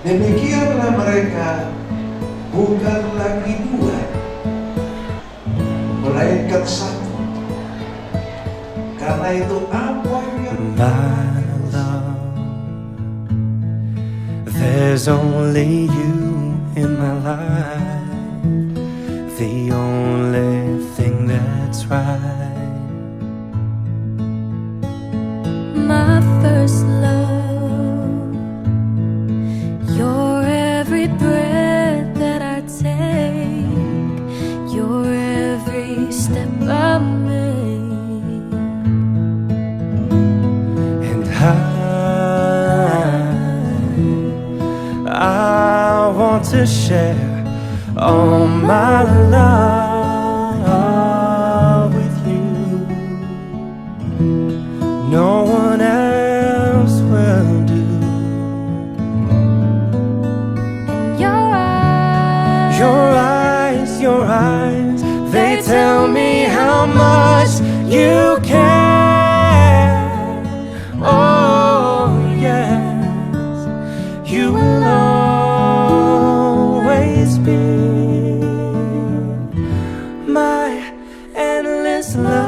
Demikianlah mereka bukan lagi dua, melainkan satu. Karena itu apa yang My love, there's only you in my life, the only thing that's right. My first love, you're every breath that I take, you're every step I make, And I want to share all my love with you. No one else will do. and Your eyes, they tell me how much you care. Oh yes, you will always be my endless love.